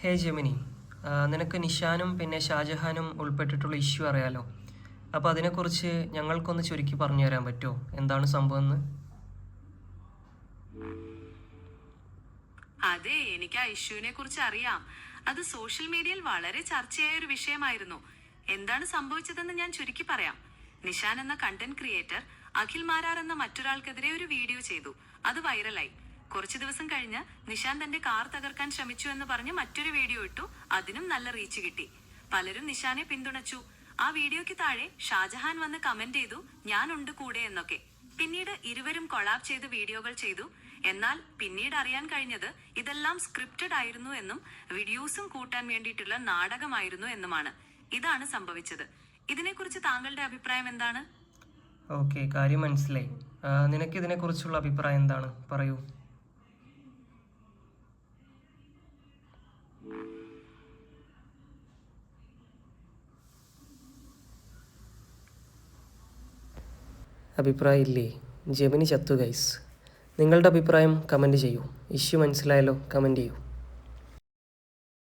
ഹേ Gemini, നിനക്ക് നിഷാനും പിന്നെ ഷാജഹാനും ഉൾപ്പെട്ടിട്ടുള്ള ഇഷ്യൂ അറിയാലോ. അപ്പോൾ അതിനെക്കുറിച്ച് ഞങ്ങൾക്കൊന്ന് ചുരുക്കി പറഞ്ഞു തരാൻ പറ്റുമോ? എന്താണ് സംഭവം എന്ന്? അതെ, എനിക്ക് ആ ഇഷ്യൂവിനെ കുറിച്ച് അറിയാം. അത് സോഷ്യൽ മീഡിയയിൽ വളരെ ചർച്ചയായ ഒരു വിഷയമായിരുന്നു. എന്താണ് സംഭവിച്ചതെന്ന് ഞാൻ ചുരുക്കി പറയാം. നിഷാൻ എന്ന കണ്ടന്റ് ക്രിയേറ്റർ അഖിൽ മാരാർ എന്ന മറ്റൊരാൾക്കെതിരെ ഒരു വീഡിയോ ചെയ്തു. അത് വൈറലായി. കുറച്ചു ദിവസം കഴിഞ്ഞ് നിഷാൻ തന്റെ കാർ തകർക്കാൻ ശ്രമിച്ചു എന്ന് പറഞ്ഞ് മറ്റൊരു വീഡിയോ ഇട്ടു. അതിനും നല്ല റീച്ച് കിട്ടി. പലരും നിഷാനെ പിന്തുണച്ചു. ആ വീഡിയോയ്ക്ക് താഴെ ഷാജഹാൻ വന്ന് കമന്റ് ചെയ്തു, ഞാനുണ്ട് കൂടെ എന്നൊക്കെ. പിന്നീട് ഇരുവരും കൊളാബ് ചെയ്ത് വീഡിയോകൾ ചെയ്തു. എന്നാൽ പിന്നീട് അറിയാൻ കഴിഞ്ഞത് ഇതെല്ലാം സ്ക്രിപ്റ്റഡ് ആയിരുന്നു എന്നും വീഡിയോസും കൂട്ടാൻ വേണ്ടിയിട്ടുള്ള നാടകമായിരുന്നു എന്നുമാണ്. ഇതാണ് സംഭവിച്ചത്. ഇതിനെക്കുറിച്ച് താങ്കളുടെ അഭിപ്രായം എന്താണ്? ഓക്കെ, കാര്യം മനസ്സിലായി. നിനക്ക് ഇതിനെക്കുറിച്ചുള്ള അഭിപ്രായം എന്താണ്? പറയൂ. അഭിപ്രായം ഇല്ലേ? ജെമിനി ചത്തു ഗൈസ്. നിങ്ങളുടെ അഭിപ്രായം കമൻറ്റ് ചെയ്യൂ. ഇഷ്യൂ മനസ്സിലായല്ലോ, കമൻറ്റ് ചെയ്യൂ.